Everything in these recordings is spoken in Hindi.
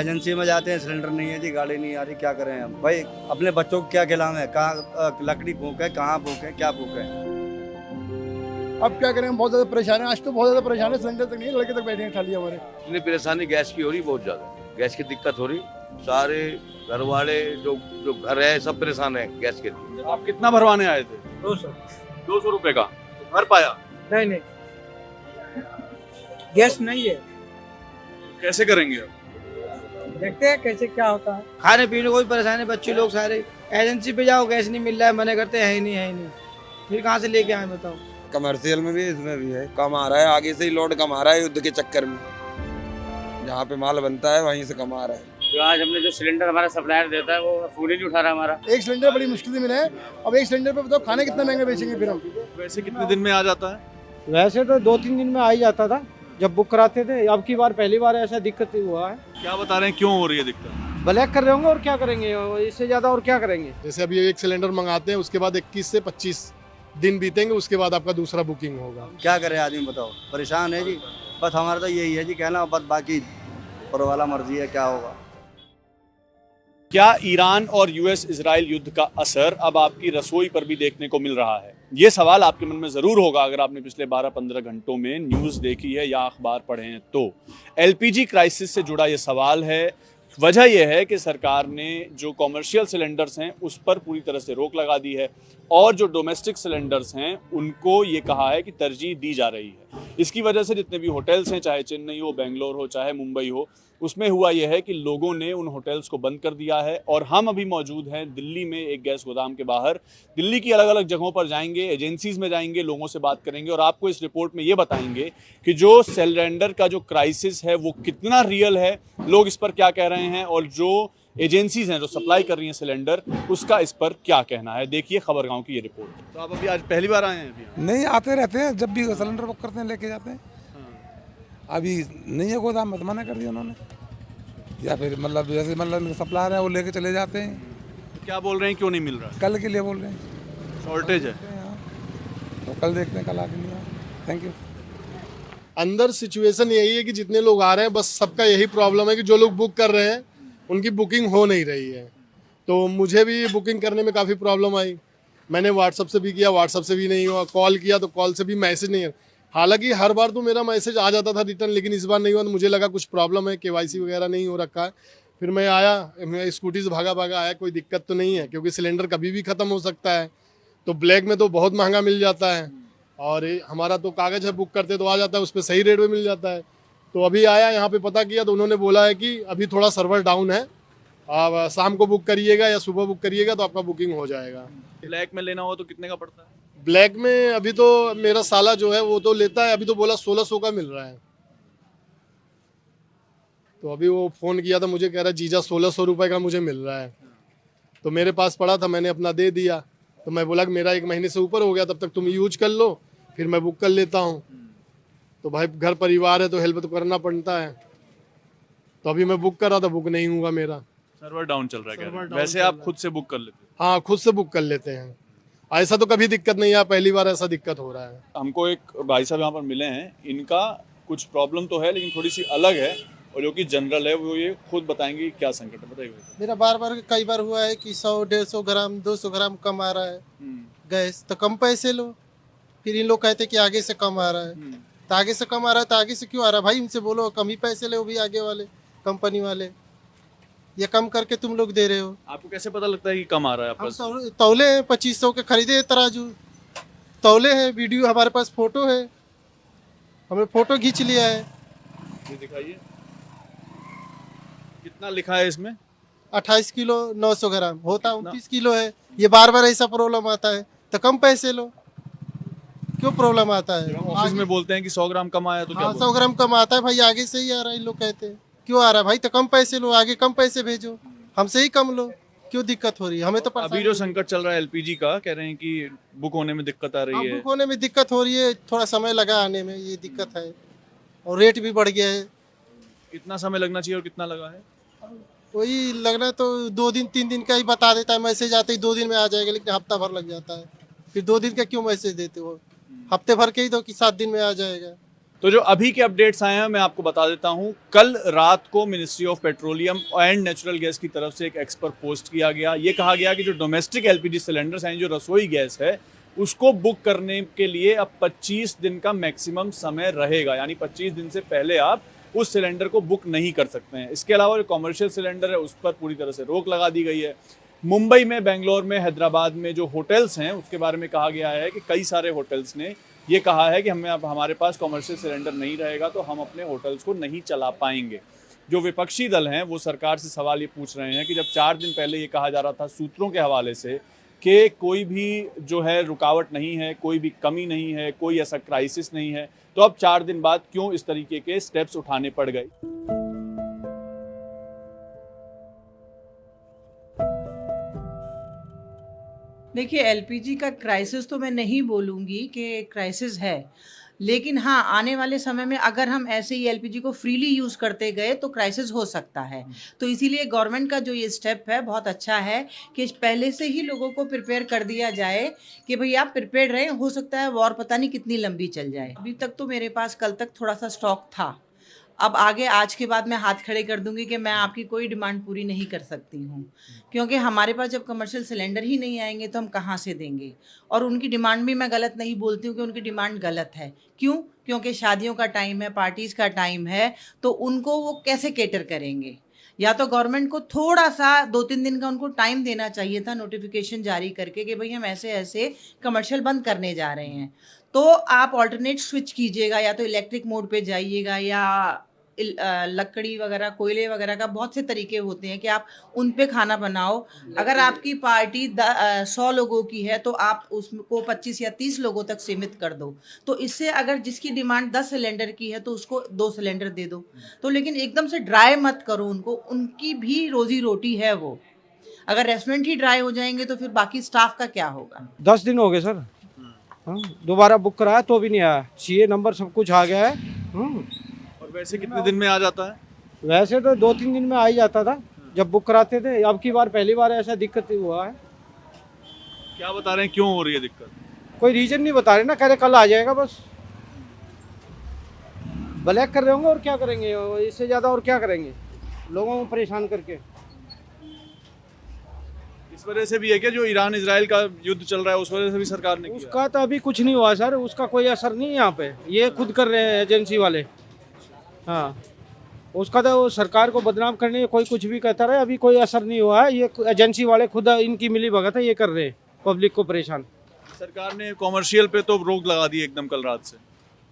एजेंसी में जाते हैं, सिलेंडर नहीं है जी, गाड़ी नहीं आ रही, क्या करें हम भाई। अपने बच्चों को क्या खिलाएं, कहाँ लकड़ी फूकें, कहाँ फूकें, क्या फूकें। अब क्या करें, हम बहुत ज्यादा परेशान है। आज तो बहुत ज्यादा परेशान है, सिलेंडर तक नहीं है, लड़के तक बैठे हैं खाली हमारे। इतनी परेशानी गैस की हो रही, बहुत ज्यादा गैस की दिक्कत हो रही। सारे घर वाले जो जो घर है सब परेशान है गैस के लिए। आप कितना भरवाने आए थे? 200। 200 रुपए का तो भर पाया? नहीं नहीं, गैस नहीं है। कैसे करेंगे अब? देखते हैं कैसे क्या होता है। खाने पीने को भी परेशान है बच्चे लोग सारे। एजेंसी पे जाओ, गैस नहीं मिल रहा है, मना करते हैं ही नहीं, है ही नहीं। फिर कहाँ से लेके आए बताओ। कमर्शियल में भी इसमें भी है, कम आ रहा है, आगे से ही लोड कम आ रहा है युद्ध के चक्कर में। जहाँ पे माल बनता है वहीं से कम आ रहा है। जो आज हमने जो सिलेंडर हमारा सप्लायर देता है वो फूल ही नहीं उठा रहा हमारा। एक सिलेंडर बड़ी मुश्किल से मिला है। अब एक सिलेंडर पे बताओ खाने कितना महंगा बेचेंगे फिर हम। वैसे कितने दिन में आ जाता है? वैसे तो 2-3 दिन में आ ही जाता था जब बुक कराते थे। अब की बार पहली बार ऐसा दिक्कत हुआ है। क्या बता रहे हैं, क्यों हो रही है दिक्कत? ब्लैक कर रहे होंगे और क्या करेंगे, इससे ज्यादा और क्या करेंगे। जैसे अभी एक सिलेंडर मंगाते हैं, उसके बाद 21 से 25 दिन बीतेंगे, उसके बाद आपका दूसरा बुकिंग होगा। क्या करे आदमी बताओ, परेशान है जी। बस हमारा तो यही है जी कहना, बस बाकी ऊपर वाला मर्जी है क्या होगा। क्या ईरान और यूएस इजराइल युद्ध का असर अब आपकी रसोई पर भी देखने को मिल रहा है? ये सवाल आपके मन में जरूर होगा अगर आपने पिछले 12-15 घंटों में न्यूज देखी है या अखबार पढ़े हैं तो। एलपीजी क्राइसिस से जुड़ा ये सवाल है। वजह यह है कि सरकार ने जो कॉमर्शियल सिलेंडर्स हैं उस पर पूरी तरह से रोक लगा दी है और जो डोमेस्टिक सिलेंडर्स हैं उनको ये कहा है कि तरजीह दी जा रही है। इसकी वजह से जितने भी होटल्स हैं, चाहे चेन्नई हो, बेंगलोर हो, चाहे मुंबई हो, उसमें हुआ यह है कि लोगों ने उन होटल्स को बंद कर दिया है। और हम अभी मौजूद हैं दिल्ली में एक गैस गोदाम के बाहर। दिल्ली की अलग अलग जगहों पर जाएंगे, एजेंसीज में जाएंगे, लोगों से बात करेंगे और आपको इस रिपोर्ट में ये बताएंगे कि जो सिलेंडर का जो क्राइसिस है वो कितना रियल है, लोग इस पर क्या कह रहे हैं और जो एजेंसीज हैं जो सप्लाई कर रही हैं सिलेंडर, उसका इस पर क्या कहना है। देखिए खबरगांव की ये रिपोर्ट। तो आप अभी आज पहली बार आए हैं अभी? नहीं, आते रहते हैं, जब भी सिलेंडर बुक करते हैं लेके जाते हैं। अभी नहीं है गोदाम में तो मना कर दिया उन्होंने, या फिर मतलब जैसे मतलब सप्लायर है वो लेके चले जाते हैं। तो क्या बोल रहे हैं, क्यों नहीं मिल रहा? कल के लिए बोल रहे हैं, शॉर्टेज है। तो कल देखते हैं, कल आके नहीं आए। Thank you. अंदर सिचुएशन यही है कि जितने लोग आ रहे हैं, बस सबका यही प्रॉब्लम है कि जो लोग बुक कर रहे हैं उनकी बुकिंग हो नहीं रही है। तो मुझे भी बुकिंग करने में काफ़ी प्रॉब्लम आई। मैंने व्हाट्सअप से भी किया, व्हाट्सअप से भी नहीं हुआ, कॉल किया तो कॉल से भी मैसेज नहीं है। हालांकि हर बार तो मेरा मैसेज आ जाता था रिटर्न, लेकिन इस बार नहीं हुआ। तो मुझे लगा कुछ प्रॉब्लम है, केवाईसी वगैरह नहीं हो रखा है। फिर मैं आया, मैं स्कूटी से भागा भागा आया, कोई दिक्कत तो नहीं है क्योंकि सिलेंडर कभी भी ख़त्म हो सकता है। तो ब्लैक में तो बहुत महंगा मिल जाता है और हमारा तो कागज़ है, बुक करते तो आ जाता है, उस पर सही रेट में मिल जाता है। तो अभी आया यहाँ पे पता किया तो उन्होंने बोला है कि अभी थोड़ा सर्वर डाउन है, आप शाम को बुक करिएगा या सुबह बुक करिएगा तो आपका बुकिंग हो जाएगा। ब्लैक में लेना हो तो कितने का पड़ता है? ब्लैक में अभी तो मेरा साला जो है वो तो लेता है, अभी तो बोला 1600 का मिल रहा है। तो अभी वो फ़ोन किया था मुझे, कह रहा है जीजा 1600 रुपये का मुझे मिल रहा है। तो मेरे पास पड़ा था, मैंने अपना दे दिया। तो मैं बोला कि मेरा 1 महीने से ऊपर हो गया, तब तक तुम यूज कर लो, फिर मैं बुक कर लेता हूँ। तो भाई घर परिवार है तो हेल्प तो करना पड़ता है। तो अभी मैं बुक कर रहा था, बुक नहीं हुआ मेरा। सर्वर डाउन चल रहा है सर्वर क्या? डाउन वैसे चल आप रहा है। खुद से बुक कर लेते हैं? हाँ, खुद से बुक कर लेते हैं। ऐसा तो कभी दिक्कत नहीं है, पहली बार ऐसा दिक्कत हो रहा है। हमको एक भाई साहब यहाँ पर मिले हैं, इनका कुछ प्रॉब्लम तो है लेकिन थोड़ी सी अलग है और जो कि जनरल है, वो ये खुद बताएंगे कि क्या संकट है। बताइए। मेरा कई बार हुआ है कि 100-150 ग्राम 200 ग्राम कम आ रहा है गैस, तो कम पैसे लो। फिर इन लोग कहते हैं कि आगे से कम आ रहा है। तो आगे से कम आ रहा है तो आगे से क्यों आ रहा है भाई? इनसे बोलो कम ही पैसे ले, वो भी आगे वाले कंपनी वाले, ये कम करके तुम लोग दे रहे हो। आपको कैसे पता लगता है कि कम आ रहा है हम आपका? तौले हैं, 2500 के खरीदे हैं तराजू, तौले हैं, वीडियो हमारे पास, फोटो है, हमने फोटो खींच लिया है। ये दिखाइए कितना लिखा है इसमें। 28 किलो 900 ग्राम होता, 29 किलो है। ये बार बार ऐसा प्रॉब्लम आता है तो कम पैसे लो, क्यों प्रॉब्लम आता है? ऑफिस में बोलते हैं कि 100 ग्राम कम आया तो क्या हाँ, 100 ग्राम कम आता है भाई, आगे से ही आ रहा है। इन लोग कहते हैं क्यों आ रहा है भाई? तो कम पैसे लो, आगे कम पैसे भेजो, हमसे ही कम लो, क्यों दिक्कत हो रही है? हमें तो अभी जो संकट चल रहा है एलपीजी का, कह रहे हैं कि बुक होने में दिक्कत आ रही है। बुक होने में दिक्कत हो रही है, थोड़ा समय लगा आने में, ये दिक्कत है। और रेट भी बढ़ गया है। कितना समय लगना चाहिए और कितना लगा है? वही लगना तो 2 दिन 3 दिन का ही बता देता है मैसेज, आते ही 2 दिन में आ जाएगा, लेकिन हफ्ता भर लग जाता है। फिर 2 दिन का क्यों मैसेज देते हो? हफ्ते भर के ही दो कि 7 दिन में आ जाएगा। तो जो अभी के अपडेट्स आए हैं मैं आपको बता देता हूं। कल रात को ministry of petroleum and natural gas की तरफ से एक एक्सपर्ट पोस्ट किया गया। ये कहा गया कि जो डोमेस्टिक एलपीजी सिलेंडर्स हैं, जो रसोई गैस है, उसको बुक करने के लिए अब 25 दिन का मैक्सिमम समय रहेगा, यानी 25 दिन से पहले आप उस सिलेंडर को बुक नहीं कर सकते हैं। इसके अलावा जो कमर्शियल सिलेंडर है उस पर पूरी तरह से रोक लगा दी गई है। मुंबई में, बेंगलोर में, हैदराबाद में जो होटल्स हैं उसके बारे में कहा गया है कि कई सारे होटल्स ने ये कहा है कि हमारे पास कमर्शियल सिलेंडर नहीं रहेगा तो हम अपने होटल्स को नहीं चला पाएंगे। जो विपक्षी दल हैं वो सरकार से सवाल ये पूछ रहे हैं कि जब 4 दिन पहले ये कहा जा रहा था सूत्रों के हवाले से कि कोई भी जो है रुकावट नहीं है, कोई भी कमी नहीं है, कोई ऐसा क्राइसिस नहीं है, तो अब 4 दिन बाद क्यों इस तरीके के स्टेप्स उठाने पड़ गए। देखिए, एलपीजी का क्राइसिस तो मैं नहीं बोलूँगी कि क्राइसिस है, लेकिन हाँ, आने वाले समय में अगर हम ऐसे ही एलपीजी को फ्रीली यूज़ करते गए तो क्राइसिस हो सकता है। तो इसीलिए गवर्नमेंट का जो ये स्टेप है बहुत अच्छा है कि पहले से ही लोगों को प्रिपेयर कर दिया जाए कि भाई आप प्रिपेयर रहें, हो सकता है वॉर पता नहीं कितनी लंबी चल जाए। अभी तक तो मेरे पास कल तक थोड़ा सा स्टॉक था, अब आगे आज के बाद मैं हाथ खड़े कर दूंगी कि मैं आपकी कोई डिमांड पूरी नहीं कर सकती हूँ, क्योंकि हमारे पास जब कमर्शियल सिलेंडर ही नहीं आएंगे तो हम कहाँ से देंगे। और उनकी डिमांड भी मैं गलत नहीं बोलती हूँ कि उनकी डिमांड गलत है। क्यों? क्योंकि शादियों का टाइम है, पार्टीज़ का टाइम है, तो उनको वो कैसे केटर करेंगे। या तो गवर्नमेंट को थोड़ा सा 2-3 दिन का उनको टाइम देना चाहिए था, नोटिफिकेशन जारी करके कि भाई हम ऐसे ऐसे कमर्शियल बंद करने जा रहे हैं, तो आप ऑल्टरनेट स्विच कीजिएगा, या तो इलेक्ट्रिक मोड पे जाइएगा, या लकड़ी वगैरह, कोयले वगैरह का बहुत से तरीके होते हैं कि आप उन पे खाना बनाओ। अगर आपकी पार्टी 100 लोगों की है तो आप उसको 25 या 30 लोगों तक सीमित कर दो। तो इससे अगर जिसकी डिमांड 10 सिलेंडर की है तो उसको 2 सिलेंडर दे दो। तो लेकिन एकदम से ड्राई मत करो उनको, उनकी भी रोजी रोटी है वो। अगर रेस्टोरेंट ही ड्राई हो जाएंगे तो फिर बाकी स्टाफ का क्या होगा। 10 दिन हो गए सर, दोबारा बुक कराया तो भी नहीं आया। सीए नंबर सब कुछ आ गया है। वैसे कितने दिन में आ जाता है? वैसे तो 2-3 दिन में आ ही जाता था जब बुक कराते थे। अब की बार पहली बार ऐसा दिक्कत हुआ है। क्या बता रहे हैं क्यों हो रही है दिक्कत? कोई रीजन नहीं बता रहे ना, कह रहे कल आ जाएगा, बस ब्लैक कर रहे होंगे और क्या करेंगे, इससे ज़्यादा और क्या करेंगे लोगों को परेशान करके। इस वजह से भी है क्या जो ईरान इजराइल का युद्ध चल रहा है उस वजह से भी सरकार ने किया? उसका तो अभी कुछ नहीं हुआ सर, उसका कोई असर नहीं है यहाँ पे, ये खुद कर रहे हैं एजेंसी वाले। हाँ, उसका तो सरकार को बदनाम करने में कोई कुछ भी कहता रहे, अभी कोई असर नहीं हुआ है। ये एजेंसी वाले खुद इनकी मिली भगत है, ये कर रहे हैं पब्लिक को परेशान। सरकार ने कमर्शियल पे तो रोक लगा दी एकदम कल रात से।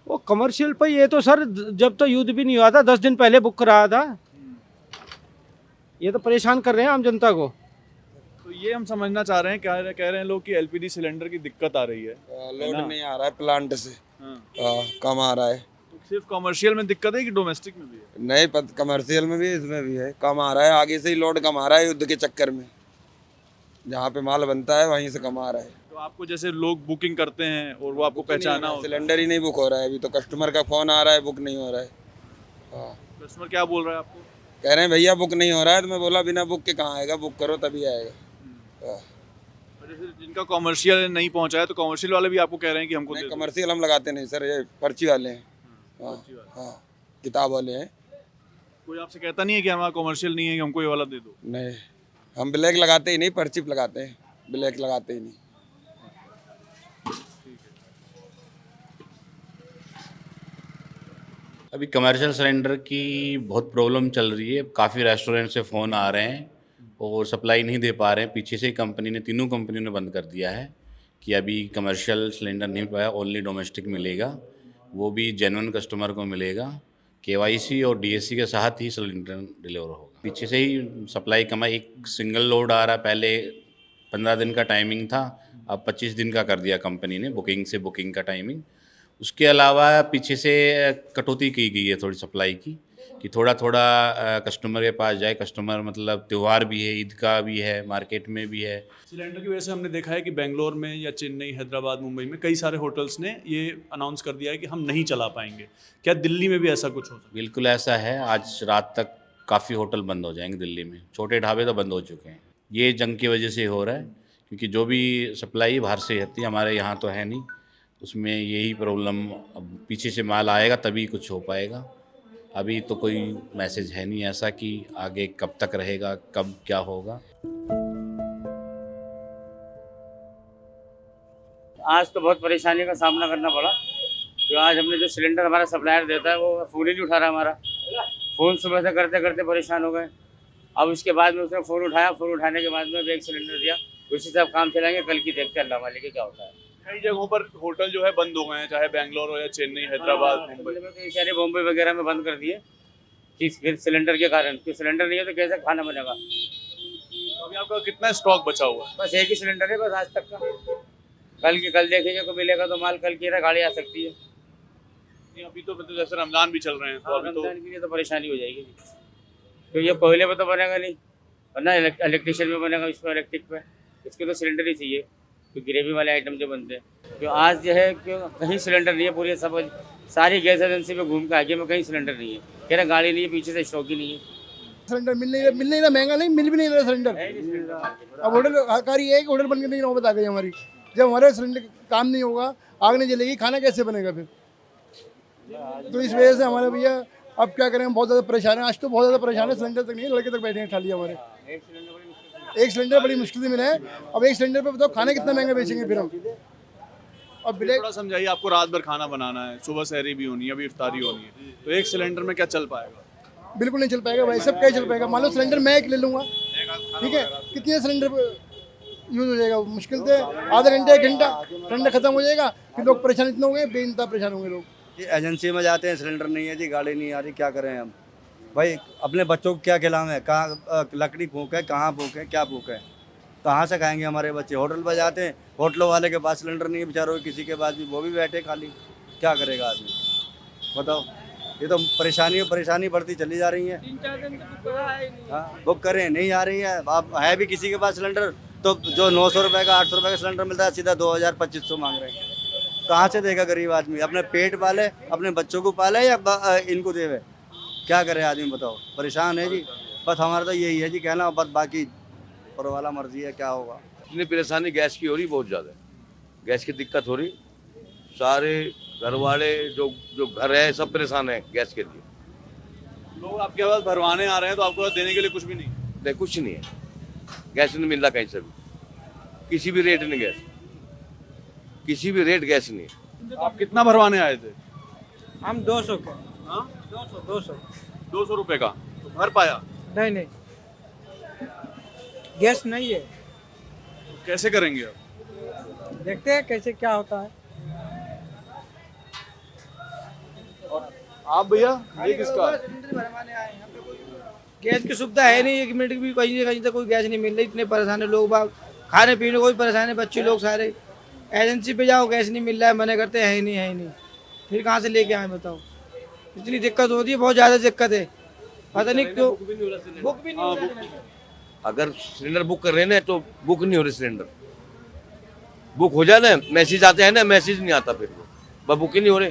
वो कमर्शियल पे ये तो सर जब तो युद्ध भी नहीं हुआ था 10 दिन पहले बुक कराया था। ये तो परेशान कर रहे हैं आम जनता को। तो ये हम समझना चाह रहे हैं, कह रहे हैं लोग कि एलपीजी सिलेंडर की दिक्कत आ रही है, लोड नहीं आ रहा है प्लांट से। कम आ रहा है। सिर्फ कमर्शियल में दिक्कत है कि डोमेस्टिक में भी है? नहीं, कमर्शियल में भी इसमें भी है, कम आ रहा है। आगे से ही लोड कम आ रहा है युद्ध के चक्कर में, जहाँ पे माल बनता है वहीं से कम आ रहा है। तो आपको जैसे लोग बुकिंग करते हैं और वो आपको पहचाना हो, सिलेंडर ही नहीं बुक हो रहा है अभी तो। कस्टमर का फोन आ रहा है, बुक नहीं हो रहा है। कस्टमर क्या बोल रहा है आपको? कह रहे हैं भैया बुक नहीं हो रहा है। तो मैं बोला बिना बुक के कहाँ आएगा, बुक करो तभी आएगा। जिनका कमर्शियल नहीं पहुँचा है तो कमर्शियल वाले भी आपको कह रहे हैं कि हमको दे दो। कमर्शियल हम लगाते नहीं सर, ये पर्ची वाले हैं। हाँ, किताब वाले हैं। कोई आपसे कहता नहीं है कि हमारा कमर्शियल नहीं है कि हमको ये वाला दे दो? नहीं, हम ब्लैक लगाते ही नहीं, पर्ची लगाते हैं, ब्लैक लगाते ही नहीं। अभी कमर्शियल सिलेंडर की बहुत प्रॉब्लम चल रही है। काफ़ी रेस्टोरेंट से फ़ोन आ रहे हैं और सप्लाई नहीं दे पा रहे हैं। पीछे से ही कंपनी ने, तीनों कंपनियों ने बंद कर दिया है कि अभी कमर्शियल सिलेंडर नहीं पाया, ओनली डोमेस्टिक मिलेगा, वो भी जेन्युइन कस्टमर को मिलेगा। केवाईसी और डीएससी के साथ ही सिलेंडर डिलीवर होगा। पीछे से ही सप्लाई कम है। एक सिंगल लोड आ रहा, पहले 15 दिन का टाइमिंग था, अब 25 दिन का कर दिया कंपनी ने, बुकिंग का टाइमिंग। उसके अलावा पीछे से कटौती की गई है थोड़ी सप्लाई की, कि थोड़ा कस्टमर के पास जाए। कस्टमर मतलब त्यौहार भी है, ईद का भी है, मार्केट में भी है। सिलेंडर की वजह से हमने देखा है कि बेंगलोर में या चेन्नई, हैदराबाद, मुंबई में कई सारे होटल्स ने ये अनाउंस कर दिया है कि हम नहीं चला पाएंगे। क्या दिल्ली में भी ऐसा कुछ हो सकता है? बिल्कुल ऐसा है। आज रात तक काफ़ी होटल बंद हो जाएंगे दिल्ली में। छोटे ढाबे तो बंद हो चुके हैं। ये जंग की वजह से हो रहा है, क्योंकि जो भी सप्लाई बाहर से आती है, हमारे यहाँ तो है नहीं, उसमें यही प्रॉब्लम, अब पीछे से माल आएगा तभी कुछ हो पाएगा। अभी तो कोई मैसेज है नहीं ऐसा कि आगे कब तक रहेगा, कब क्या होगा। आज तो बहुत परेशानी का सामना करना पड़ा, तो आज हमने जो सिलेंडर हमारा सप्लायर देता है वो फ़ोन ही नहीं उठा रहा हमारा। फ़ोन सुबह से करते करते परेशान हो गए। अब उसके बाद में उसने फ़ोन उठाया, फ़ोन उठाने के बाद में एक सिलेंडर दिया, उसी से अब काम चलाएंगे। कल की देखते हैं अल्लाह वाले के क्या होता है। कई जगहों पर होटल जो है बंद हो गए हैं, चाहे बेंगलोर हो या चेन्नई, हैदराबाद, मुंबई। में कई सारे बॉम्बे वगैरह में बंद कर दिए कि सिलेंडर के कारण, क्योंकि सिलेंडर नहीं है तो कैसे खाना बनेगा। तो अभी आपका कितना स्टॉक बचा हुआ है? बस एक ही सिलेंडर है बस आज तक का। कल देखेंगे को मिलेगा तो माल कल की गाड़ी आ सकती है। नहीं, अभी तो मतलब जैसे रमजान भी चल रहे हैं, तो अभी तो रमजान के लिए तो परेशानी हो जाएगी, तो ये कोयले पे तो बनेगा नहीं, वरना इलेक्ट्रिशियन में बनेगा, इसमें इलेक्ट्रिक पे। इसके तो सिलेंडर ही चाहिए, तो ग्रेवी वाले आइटम जो बनते हैं। तो आज जो है क्यों कहीं सिलेंडर नहीं है, पूरी सब सारी गैस एजेंसी में घूम के आगे में कहीं सिलेंडर नहीं है। कह रहे गाड़ी नहीं है, पीछे से स्टॉक ही नहीं है। सिलेंडर मिल नहीं रहा, महंगा नहीं, मिल भी नहीं रहा सिलेंडर। अब होटल हकारी एक होटल बन के नहीं नौबत आ गई हमारी। जब हमारे सिलेंडर काम नहीं होगा, आग नहीं जलेगी, खाना कैसे बनेगा फिर? तो इस वजह से हमारे भैया अब क्या करें, हम बहुत ज़्यादा परेशान हैं। आज तो बहुत ज़्यादा परेशान है, सिलेंडर तक नहीं है, लड़के तक बैठे हैं खाली हमारे। एक सिलेंडर बड़ी मुश्किल से मिला है। अब एक सिलेंडर पे बताओ खाना कितना महंगा बेचेंगे फिर हम। अब ब्लैक थोड़ा समझाइए, आपको रात भर खाना बनाना है, सुबह सहरी भी होनी है, अभी इफ्तारी होनी है, तो एक सिलेंडर में क्या चल पाएगा? बिल्कुल नहीं चल पाएगा भाई, सब क्या चल पाएगा। मान लो सिलेंडर मैं एक ले लूँगा, ठीक है, कितने सिलेंडर यूज़ हो जाएगा? मुश्किल से आधा घंटा 1 घंटा सिलेंडर खत्म हो जाएगा। फिर लोग परेशान इतना हो गए, बेइंतहा परेशान होंगे लोग। जी एजेंसी में जाते हैं, सिलेंडर नहीं है जी, गाड़ी नहीं आ रही, क्या करें हम भाई? अपने बच्चों को क्या खिलाएं? कहाँ लकड़ी फूकें, कहाँ फूकें, क्या फूकें? कहाँ से खाएंगे हमारे बच्चे? होटल पर जाते हैं, होटलों वाले के पास सिलेंडर नहीं है बेचारों, किसी के पास भी, वो भी बैठे खाली, क्या करेगा आदमी बताओ? ये तो परेशानी बढ़ती चली जा रही है। 3-4 दिन से हाँ, बुक करें नहीं आ रही है। अब है भी किसी के पास सिलेंडर तो जो 900 रुपये का 800 रुपये का सिलेंडर मिलता है, सीधा 2000-2500 मांग रहे हैं। कहाँ से देगा गरीब आदमी? अपने पेट पाले, अपने बच्चों को पाले या इनको देवे? क्या करे आदमी बताओ? परेशान है जी। बस हमारा तो यही है जी कहना, बस बाकी ऊपर वाला मर्जी है, क्या होगा। इतनी परेशानी गैस की हो रही बहुत ज़्यादा, गैस की दिक्कत हो रही। सारे घर वाले जो घर है सब परेशान है गैस के लिए। लोग आपके पास भरवाने आ रहे हैं तो आपके पास देने के लिए कुछ भी नहीं? नहीं, कुछ नहीं है, गैस नहीं मिल रहा कहीं से भी, किसी भी रेट नहीं गैस, किसी भी रेट गैस नहीं है। आप कितना भरवाने आए थे? हम 200 के। हाँ, 200 रुपए का तो भर पाया? नहीं, गैस नहीं है। तो कैसे करेंगे आप? देखते हैं कैसे क्या होता है। और आप भैया, ये किसका? गैस की सुविधा है नहीं, 1 मिनट भी कहीं तक कोई गैस नहीं मिल रही। इतने परेशान है लोग बाग, खाने पीने को भी परेशान है, बच्चे लोग सारे। एजेंसी पे जाओ, गैस नहीं मिल रहा है, मना करते हैं है ही नहीं। फिर कहाँ से लेके आए बताओ? इतनी दिक्कत होती है, बहुत ज़्यादा दिक्कत है, पता नहीं क्यों बुक भी नहीं हो रहा। अगर सिलेंडर बुक कर रहे हैं ना तो बुक नहीं हो रहे सिलेंडर। बुक हो जाए ना, मैसेज आते हैं ना, मैसेज नहीं आता, फिर वो बुक ही नहीं हो रहे,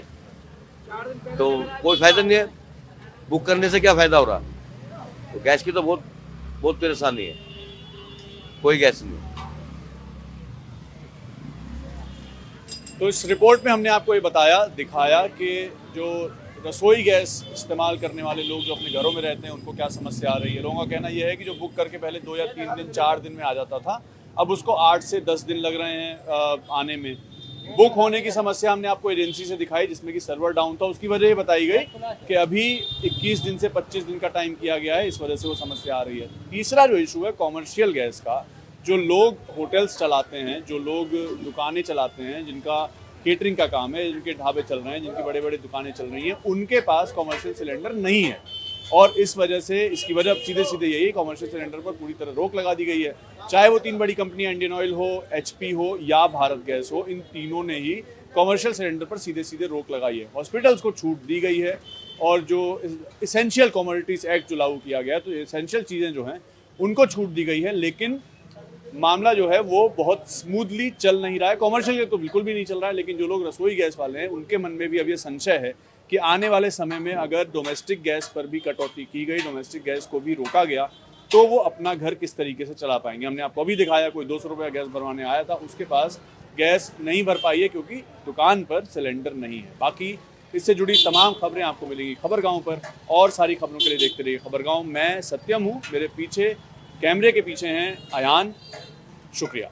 तो कोई फायदा नहीं है। बुक करने से क्या फायदा हो रहा? तो गैस की तो बहुत परेशानी है, कोई गैस नहीं। तो इस रिपोर्ट में हमने आपको ये दिखाया कि जो रसोई गैस इस्तेमाल करने वाले लोग जो अपने घरों में रहते हैं उनको क्या समस्या आ रही है। लोगों का कहना यह है कि जो बुक करके पहले 2 या 3 दिन 4 दिन में आ जाता था, अब उसको 8 से 10 दिन लग रहे हैं आने में। बुक होने की समस्या हमने आपको एजेंसी से दिखाई, जिसमें कि सर्वर डाउन था। उसकी वजह ये बताई गई कि अभी 21 दिन से 25 दिन का टाइम किया गया है, इस वजह से वो समस्या आ रही है। तीसरा जो इशू है कॉमर्शियल गैस का, जो लोग होटल्स चलाते हैं, जो लोग दुकानें चलाते हैं, जिनका केटरिंग का काम है, जिनके ढाबे चल रहे हैं, जिनकी बड़े बड़े दुकानें चल रही हैं, उनके पास कॉमर्शियल सिलेंडर नहीं है। और इस वजह से, इसकी वजह सीधे यही, कॉमर्शियल सिलेंडर पर पूरी तरह रोक लगा दी गई है। चाहे वो 3 बड़ी कंपनियां, इंडियन ऑयल हो, HP हो या भारत गैस हो, इन तीनों ने ही कॉमर्शियल सिलेंडर पर सीधे रोक लगाई है। हॉस्पिटल्स को छूट दी गई है, और जो इसेंशियल कमोडिटीज़ एक्ट जो लागू किया गया है, तो इसेंशियल चीज़ें जो हैं उनको छूट दी गई है। लेकिन मामला जो है वो बहुत स्मूथली चल नहीं रहा है। कॉमर्शियल तो बिल्कुल भी नहीं चल रहा है, लेकिन जो लोग रसोई गैस वाले हैं उनके मन में भी अब ये संशय है कि आने वाले समय में अगर डोमेस्टिक गैस पर भी कटौती की गई, डोमेस्टिक गैस को भी रोका गया, तो वो अपना घर किस तरीके से चला पाएंगे। हमने आपको अभी दिखाया, कोई 200 रुपये गैस भरवाने आया था, उसके पास गैस नहीं भर पाई है क्योंकि दुकान पर सिलेंडर नहीं है। बाकी इससे जुड़ी तमाम खबरें आपको मिलेंगी खबरगांव पर, और सारी खबरों के लिए देखते रहिए खबरगांव। मैं सत्यम हूँ, मेरे पीछे कैमरे के पीछे हैं अयान। शुक्रिया।